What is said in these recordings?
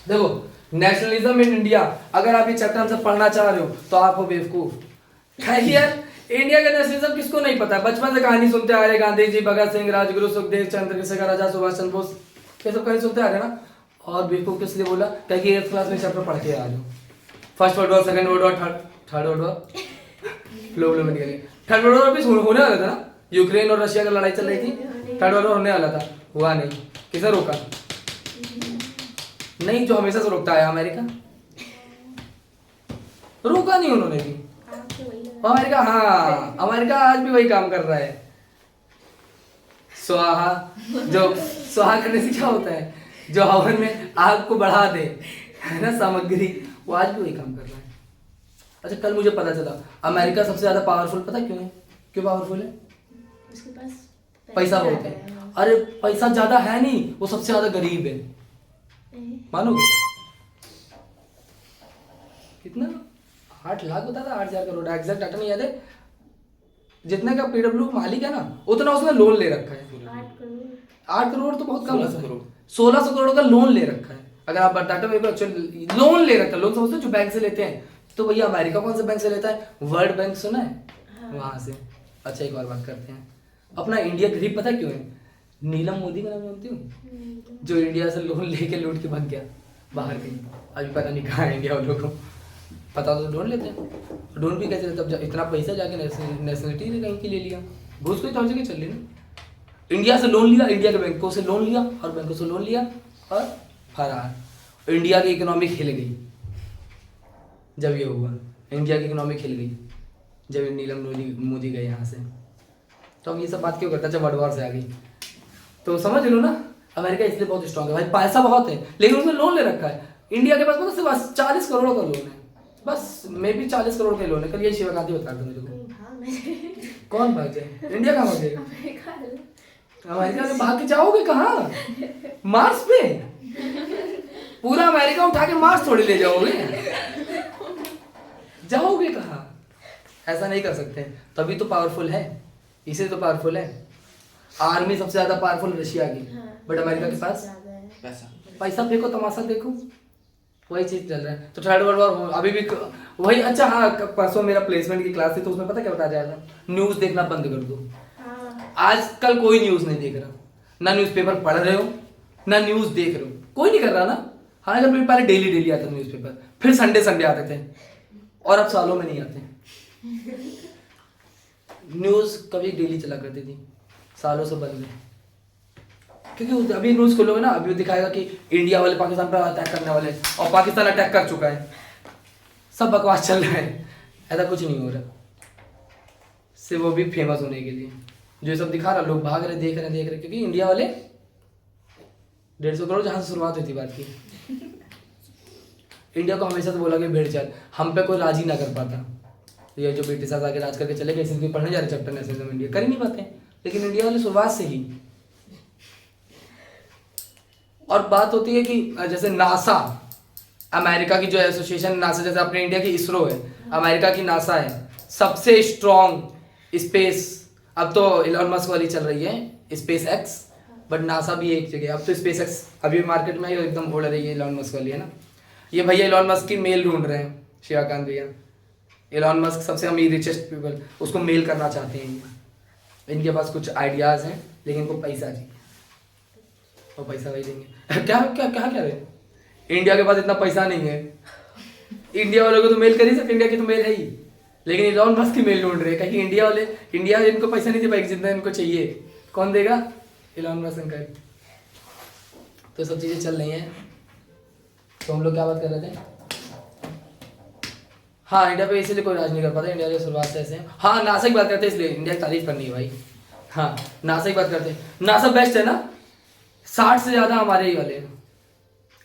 देखो nationalism in India, अगर आप ये चैप्टर हमसे पढ़ना चाह रहे हो तो आप हो बेवकूफ। यार इंडिया का नेशनलिज्म किसको नहीं पता है? बचपन से कहानी सुनते आ रहे, गांधी जी, भगत सिंह, राजगुरु, सुखदेव, चंद्रशेखर आजाद, सुभाष चंद्र बोस, ये सब कहानी सुनते आ रहे ना। और बेवकूफ किस लिए बोला? क्योंकि 8th क्लास में चैप्टर पढ़ के आ रहे हो। First world war, second world war, third world war, flow में निकल गए। थर्ड वर्ल्ड वॉर भी होने वाला था ना, यूक्रेन और रशिया का लड़ाई चल रही थी, थर्ड वर्ल्ड वॉर होने वाला था, हुआ नहीं। किसने रोका? नहीं, जो हमेशा से रोकता है अमेरिका, रोका नहीं उन्होंने भी। अमेरिका, हाँ अमेरिका आज भी वही काम कर रहा है। स्वाहा, जो स्वाहा करने से क्या होता है, जो हवन में आग को बढ़ा दे, है ना सामग्री, वो आज भी वही काम कर रहा है। अच्छा, कल मुझे पता चला अमेरिका सबसे ज्यादा पावरफुल, पता क्यों है? क्यों पावरफुल है? उसके पास पैसा बहुत है। अरे पैसा ज्यादा है नहीं, वो सबसे ज्यादा गरीब है। मानोगे? कितना? 8 लाख होता था, 8,000 करोड़, एग्जैक्ट डाटा नहीं याद है। जितने का पीडब्ल्यू मालिक है ना, उतना उसने लोन ले रखा है। 8 करोड़ तो बहुत कम है। 1600 करोड़ का लोन ले रखा है। अगर आप डाटा में एक्चुअली लोन ले रखा है, लोन समझते हो जो बैंक से लेते हैं, तो भैया अमेरिका कौन से बैंक से लेता है? वर्ल्ड बैंक सुना है? हाँ। वहां से। अच्छा, एक और बात करते हैं, अपना इंडिया गरीब पता क्यों है? नीलम मोदी का नाम जानती हूँ, जो इंडिया से लोन लेके लूट के भाग गया बाहर कहीं, अभी पता नहीं कहाँ है इंडिया वालों को। पता तो लोन लेते हैं, लोन भी कैसे लेते? तब इतना पैसा जाके नेशनलिटी ने कहीं की ले लिया, घूस कोई तौर जगह चल रही ना। इंडिया से लोन लिया, इंडिया के बैंकों से लोन लिया, और बैंकों से लोन लिया और फरार। इंडिया की इकोनॉमी हिल गई जब ये हुआ, इंडिया की इकोनॉमी हिल गई जब नीलम मोदी गए यहाँ से। तो हम ये सब बात क्यों करते हैं जब वर्ल्ड वॉर से आ गई? तो समझ लो ना, अमेरिका इसलिए बहुत स्ट्रांग है भाई, पैसा बहुत है, लेकिन उसने लोन ले रखा है। इंडिया के पास पता सिर्फ 40 करोड़ का लोन है, बस मे भी 40 करोड़ का लोन है। कल ये शिवा गांधी बता दो मेरे को। कौन भाग जाए? इंडिया कहाँ भाग जाएगा? अमेरिका में भाग के जाओगे कहाँ? मार्स पे? पूरा अमेरिका उठा के मार्स थोड़ी ले जाओगे, जाओगे कहाँ? ऐसा नहीं कर सकते, तभी तो पावरफुल है, इसे तो पावरफुल है। आर्मी सबसे ज्यादा पावरफुल रशिया की, बट अमेरिका के पास पैसा फेंको, तमाशा देखो, वही चीज चल रहा है। तो थर्ड वर्ल्ड वॉर अभी भी वही। अच्छा हाँ, परसों मेरा प्लेसमेंट की क्लास थी, तो उसमें पता क्या बताया जा रहा था? न्यूज देखना बंद कर दो। आजकल कोई न्यूज नहीं देख रहा, ना न्यूज़पेपर पढ़ रहे हो, ना न्यूज देख रहे हो, कोई नहीं कर रहा ना। हालांकि पहले डेली डेली आता न्यूज़पेपर, फिर संडे संडे आते थे, और अब सालों में नहीं आते। न्यूज कभी डेली चला करती थी, सालों से बंद है। क्योंकि अभी न्यूज खोलोगे ना, अभी दिखाएगा कि इंडिया वाले पाकिस्तान पर अटैक करने वाले, और पाकिस्तान अटैक कर चुका है। सब बकवास चल रहा है, ऐसा कुछ नहीं हो रहा, सिर्फ वो भी फेमस होने के लिए जो सब दिखा रहा, लोग भाग रहे, देख रहे, क्योंकि इंडिया वाले 150 करोड़ जहां से शुरुआत हुई थी बात की। इंडिया को हमेशा से बोला कि भेड़ चाल, हम पे कोई राजी ना कर पाता। ये जो ब्रिटिश आके राज करके चले गए, इसलिए पढ़ने जा रहे चैप्टर नेशनलिज्म इंडिया, कर ही नहीं पाते। लेकिन इंडिया वाले शुरुआत से ही। और बात होती है कि जैसे नासा, अमेरिका की जो एसोसिएशन नासा, जैसे अपने इंडिया की इसरो है, अमेरिका की नासा है, सबसे स्ट्रॉन्ग स्पेस। अब तो इलॉन मस्क वाली चल रही है स्पेस एक्स, बट नासा भी एक जगह। अब तो स्पेस एक्स अभी मार्केट में एकदम उड़ रही है, इलॉन मस्क वाली है ना। ये भैया इलॉन मस्क की मेल ढूंढ रहे हैं, शिवाकांत भैया। इलॉन मस्क सबसे अमीर रिचेस्ट पीपल, उसको मेल करना चाहते हैं। इनके पास कुछ आइडियाज हैं, लेकिन इनको पैसा चाहिए, और पैसा वही देंगे। क्या क्या क्या क्या रहे? इंडिया के पास इतना पैसा नहीं है, इंडिया वालों को तो मेल कर ही सकते, इंडिया की तो मेल है ही, लेकिन इलॉन मस्क की मेल ढूंढ रहे हैं। कहीं इंडिया इनको पैसा नहीं दे पाएगी जितना इनको चाहिए। कौन देगा? Elon Musk uncle. तो सब चीजें चल रही हैं। तो हम लोग क्या बात कर रहे थे? हाँ, इंडिया पे इसीलिए कोई राज नहीं कर पाता, इंडिया की शुरुआत से ऐसे है। हाँ, नासा की बात करते हैं, इसलिए इंडिया की तारीफ करनी है भाई। हाँ, नासा की बात करते हैं, नासा बेस्ट है ना। 60 से ज्यादा हमारे ही वाले,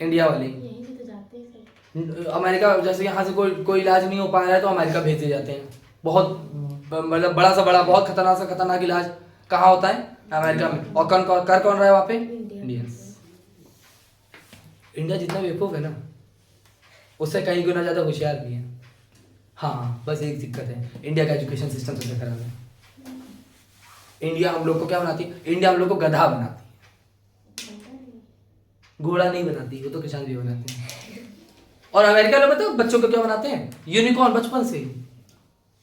इंडिया वाले। अमेरिका जैसे यहाँ से कोई इलाज नहीं हो पा रहा है, तो अमेरिका भेजे जाते हैं। बहुत मतलब बड़ा सा बड़ा, बहुत खतरनाक इलाज कहाँ होता है? अमेरिका में। और कौन कर रहा है वहाँ पे? इंडियंस। इंडिया जितना बेवकूफ है ना, उससे कहीं गुना ज्यादा होशियार भी है। हाँ, बस एक दिक्कत है, इंडिया का एजुकेशन सिस्टम सबसे खराब है। इंडिया हम लोग को क्या बनाती है? इंडिया हम लोग को गधा बनाती है, घोड़ा नहीं बनाती, वो तो किसान भी बनाते हैं। और अमेरिका लोग पता है बच्चों को क्या बनाते हैं, यूनिकॉर्न बचपन से ही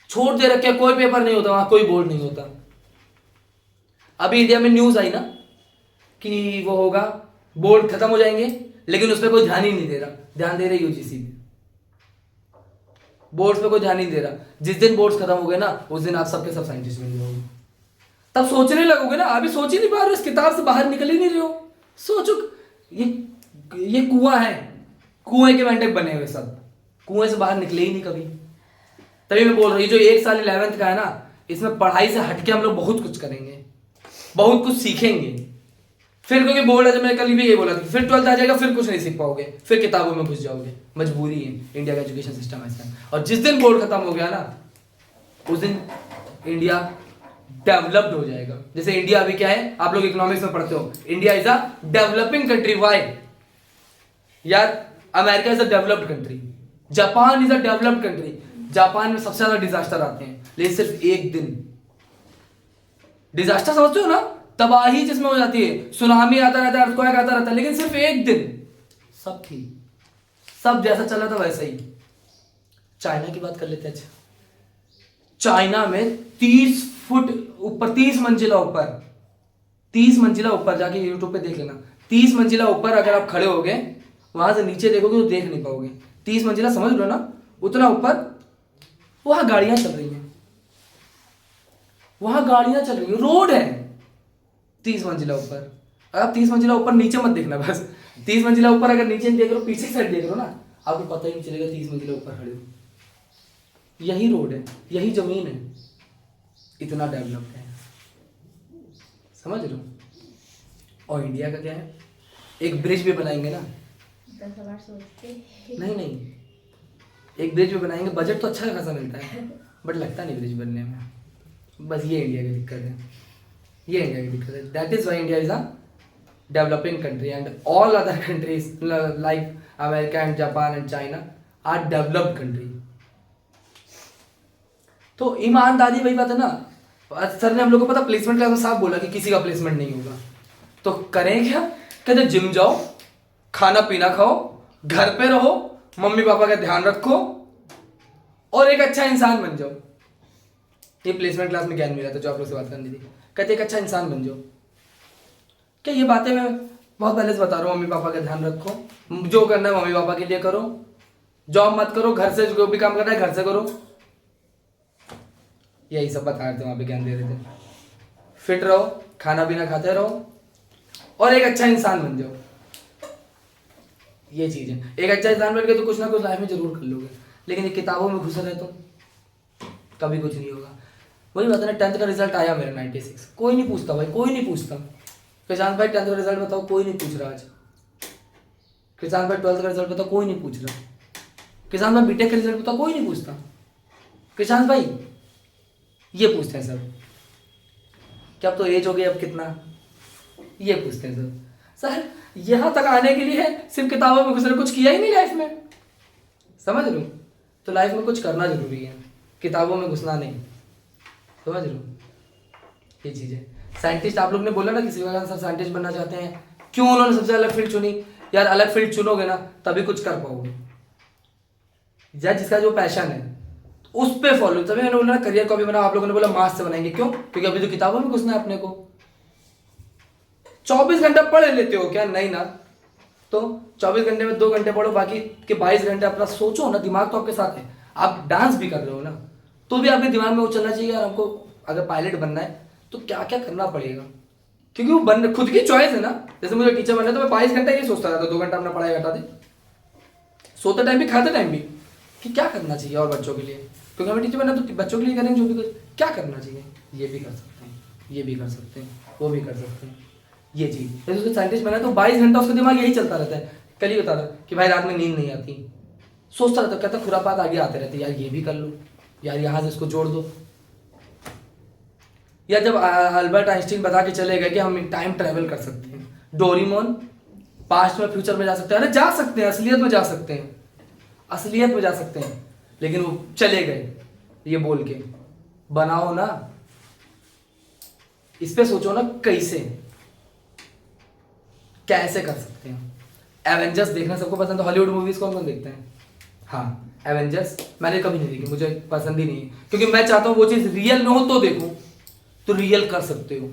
छोड़ दे रखे, कोई पेपर नहीं होता वहां, कोई बोर्ड नहीं होता। अभी इंडिया में न्यूज आई ना कि वो होगा, बोर्ड खत्म हो जाएंगे, लेकिन उस पर कोई ध्यान ही नहीं दे रहा। ध्यान दे रहे यूजीसी पे, बोर्ड्स पे कोई ध्यान नहीं दे रहा। जिस दिन बोर्ड्स खत्म हो गए ना, उस दिन आप सबके सब साइंटिस्ट बन जाओगे। तब सोचने लगोगे ना, अभी सोच ही नहीं पा रहे, इस किताब से बाहर निकल ही नहीं रहे हो। सोचो, ये कुआं है, कुएं के मेंढक बने हुए सब, कुएं से बाहर निकले ही नहीं कभी। तभी मैं बोल रहा हूँ, जो 1 साल 11th का है ना, इसमें पढ़ाई से हटके हम लोग बहुत कुछ करेंगे, बहुत कुछ सीखेंगे। फिर क्योंकि बोर्ड है, जब मैंने कल भी ये बोला था, फिर 12th आ जाएगा, फिर कुछ नहीं सीख पाओगे, फिर किताबों में घुस जाओगे। मजबूरी है, इंडिया का एजुकेशन सिस्टम ऐसा है। और जिस दिन बोर्ड खत्म हो गया ना, उस दिन इंडिया डेवलप्ड हो जाएगा। जैसे इंडिया अभी क्या है, आप लोग इकोनॉमिक्स में पढ़ते हो, India is a developing country. Why यार, America is a developed country, Japan is a developed country. Japan में सबसे ज्यादा डिजास्टर आते हैं, लेकिन सिर्फ एक दिन डिजास्टर, समझते हो ना, तबाही जिसमें हो जाती है, सुनामी आता रहता है, अर्थक्वेक आता रहता है, लेकिन सिर्फ एक दिन सब ठीक, सब जैसा चल रहा था वैसा ही। चाइना की बात कर लेते हैं। अच्छा, चाइना में 30 फुट ऊपर, 30 मंजिला ऊपर, 30 मंजिला ऊपर, जाके यूट्यूब पे देख लेना, 30 मंजिला ऊपर अगर आप खड़े हो गए, वहां से नीचे देखोगे तो देख नहीं पाओगे। 30 मंजिला समझ लो ना, उतना ऊपर, वहां गाड़ियां चल रही हैं, वहां गाड़ियां चल रही हैं, रोड है 30 मंजिला ऊपर। अगर आप 30 मंजिला ऊपर, नीचे मत देखना बस, 30 मंजिला ऊपर अगर नीचे देख रहे हो, पीछे साइड देख रहे हो ना, आपको पता ही नहीं चलेगा 30 मंजिला ऊपर खड़े हो। यही रोड है, यही जमीन है, इतना डेवलप्ड है, समझ लो। और इंडिया का क्या है, एक ब्रिज भी बनाएंगे ना, नहीं, एक ब्रिज भी बनाएंगे, बजट तो अच्छा खासा मिलता है, बट लगता नहीं ब्रिज बनने में। बस ये इंडिया की दिक्कत है, ये इंडिया की दिक्कत है। That is why India is a developing country and all other countries like America and Japan and China are developed country. तो ईमानदारी वही बात है ना, सर ने हम लोग को पता प्लेसमेंट क्लास में साफ बोला कि किसी का प्लेसमेंट नहीं होगा, तो करें क्या, कहते जिम जाओ, खाना पीना खाओ, घर पे रहो, मम्मी पापा का ध्यान रखो और एक अच्छा इंसान बन जाओ। ये प्लेसमेंट क्लास में ज्ञान मिला था जो आप लोग से बात करनी थी। कहते एक अच्छा इंसान बन जाओ। क्या ये बातें मैं बहुत पहले से बता रहा हूँ, मम्मी पापा का ध्यान रखो, जो करना है मम्मी पापा के लिए करो, जॉब मत करो, घर से जो भी काम करना है घर से करो, यही सब बता रहे थे वहां पे, ज्ञान दे रहे थे। फिट रहो, खाना पीना खाते रहो और एक अच्छा इंसान बन जाओ, ये चीज है। एक अच्छा इंसान बन गए तो कुछ ना कुछ लाइफ में जरूर कर लोगे, लेकिन ये किताबों में घुसे रहे तो कभी कुछ नहीं होगा। वही बात है ना, 10th का रिजल्ट आया मेरा 96, कोई नहीं पूछता भाई, कोई नहीं पूछता। किसान भाई 10th का रिजल्ट बताओ, कोई नहीं पूछ रहा आज। किसान भाई 12th का रिजल्ट बताओ, कोई नहीं पूछ रहा। किसान भाई बीटेक का रिजल्ट बताओ, कोई नहीं पूछता। किसान भाई ये पूछते हैं सब, क्या अब तो एज हो गई, अब कितना, ये पूछते हैं सब। सर यहाँ तक आने के लिए सिर्फ किताबों में घुसना, कुछ किया ही नहीं लाइफ में, समझ लो। तो लाइफ में कुछ करना जरूरी है, किताबों में घुसना नहीं, समझ लो, ये चीज़ है। साइंटिस्ट आप लोग ने बोला ना किसी वजह से साइंटिस्ट बनना चाहते हैं, क्यों उन्होंने सबसे अलग फील्ड चुनी? यार अलग फील्ड चुनोगे ना तभी कुछ कर पाओगे, या जिसका जो पैशन है उस पे फॉलो। तभी मैंने बोला करियर को भी बनाओ, आप लोगों ने बोला मास से बनाएंगे, क्यों? क्योंकि अभी तो किताबों में घुसना है अपने को। 24 घंटा पढ़ लेते हो क्या? नहीं ना, तो 24 घंटे में 2 घंटे पढ़ो, बाकी के 22 घंटे अपना सोचो ना, दिमाग तो आपके साथ है। आप डांस भी कर रहे हो ना, तो भी आपके दिमाग में वो चलना चाहिए यार हमको अगर पायलट बनना है तो क्या क्या करना पड़ेगा, क्योंकि वो बन खुद की चॉइस है ना। जैसे मुझे टीचर बनना है तो मैं 22 घंटा ये सोचता रहता, 2 घंटा अपना पढ़ाई हटा दे, सोते टाइम भी खाते टाइम भी, कि क्या करना चाहिए और बच्चों के लिए, क्योंकि हमें टीचर बनना तो बच्चों के लिए करेंगे, जो भी कुछ क्या करना चाहिए, ये भी कर सकते हैं, ये भी कर सकते हैं, वो भी कर सकते हैं, ये चीज़। जैसे उसको साइंटिस्ट बना तो 22 घंटा उसका दिमाग यही चलता रहता है। कल ही बता रहा कि भाई रात में नींद नहीं आती, सोचता रहता, कहता खुरापात आगे आते रहते, यार ये भी कर लो, यार यहाँ से इसको जोड़ दो। या जब अल्बर्ट आइंस्टीन बता के चले गए कि हम टाइम ट्रेवल कर सकते हैं, डोरेमोन पास्ट में फ्यूचर में जा सकते हैं, अरे जा सकते हैं, असलियत में जा सकते हैं, असलियत में जा सकते हैं, लेकिन वो चले गए ये बोल के। बनाओ ना, इस पे सोचो ना, कैसे कैसे कर सकते हैं। एवेंजर्स देखना सबको पसंद है, हॉलीवुड मूवीज कौन कौन देखते हैं? हाँ एवेंजर्स मैंने कभी नहीं देखी, मुझे पसंद ही नहीं है, क्योंकि मैं चाहता हूँ वो चीज़ रियल में हो तो देखूँ। तो रियल कर सकते हो,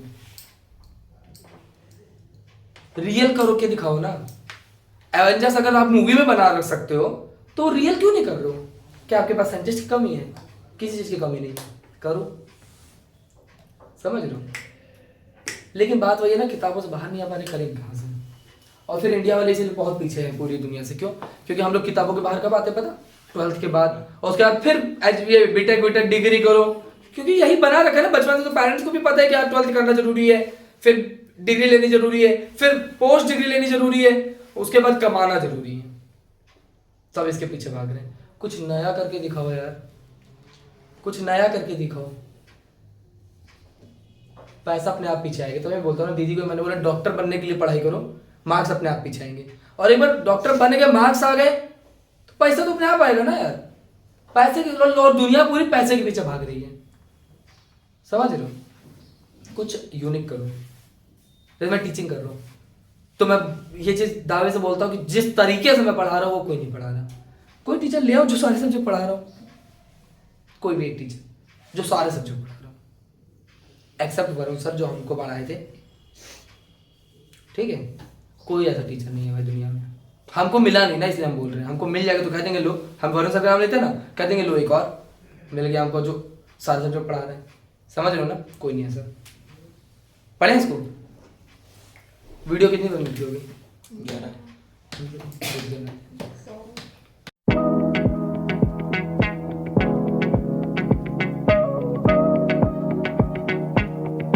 रियल करो के दिखाओ ना। एवेंजर्स अगर आप मूवी में बना रख सकते हो तो रियल क्यों नहीं कर रहे हो? क्या आपके पास साइंटिस्ट की कमी है? किसी चीज़ की कमी नहीं, करो। समझ रहे हो? लेकिन बात वही है ना, किताबों से बाहर नहीं आ पा रहे, करेंगे कहाँ से? और फिर इंडिया वाले इसलिए बहुत पीछे हैं पूरी दुनिया से। क्यों? क्योंकि हम लोग किताबों के बाहर कब आते पता? 12th के बाद, और उसके बाद फिर ये बीटेक बीटेक डिग्री करो, क्योंकि यही बना रखा है ना बचपन से। तो पेरेंट्स को भी पता है कि यार 12th करना जरूरी है, फिर डिग्री लेनी जरूरी है, फिर पोस्ट डिग्री लेनी जरूरी है, उसके बाद कमाना जरूरी है। सब इसके पीछे भाग रहे हैं। कुछ नया करके दिखाओ यार, कुछ नया करके दिखाओ। पैसा अपने आप पीछे आएगा। तो मैं बोलता हूँ ना दीदी को, मैंने बोला डॉक्टर बनने के लिए पढ़ाई करो, मार्क्स अपने आप पीछे आएंगे। और एक बार डॉक्टर बने के मार्क्स आ गए तो पैसा तो अपने आप आएगा ना यार। पैसे की, और दुनिया पूरी पैसे के पीछे भाग रही है। समझ रहे हो? कुछ यूनिक करो। जैसे मैं टीचिंग कर रहा हूँ तो मैं ये चीज़ दावे से बोलता हूँ कि जिस तरीके से मैं पढ़ा रहा हूँ वो कोई नहीं पढ़ा रहा। कोई टीचर ले आओ जो सारे सब्जेक्ट पढ़ा रहा हूँ, कोई भी एक टीचर जो सारे सब्जेक्ट पढ़ा रहा हूँ। एक्सेप्ट करो सर जो हमको पढ़ाए थे, ठीक है? कोई ऐसा टीचर नहीं है भाई दुनिया में। हमको मिला नहीं ना, इसलिए हम बोल रहे हैं। हमको मिल जाएगा तो कह देंगे लो, हम वरुण सर का नाम लेते हैं ना, कह देंगे लो एक और मिल गया हमको जो सारे सब्जेक्ट पढ़ा रहे हैं। समझ रहे हो ना? कोई नहीं है सर। पढ़ें इसको। वीडियो कितनी मिनट की होगी? 11।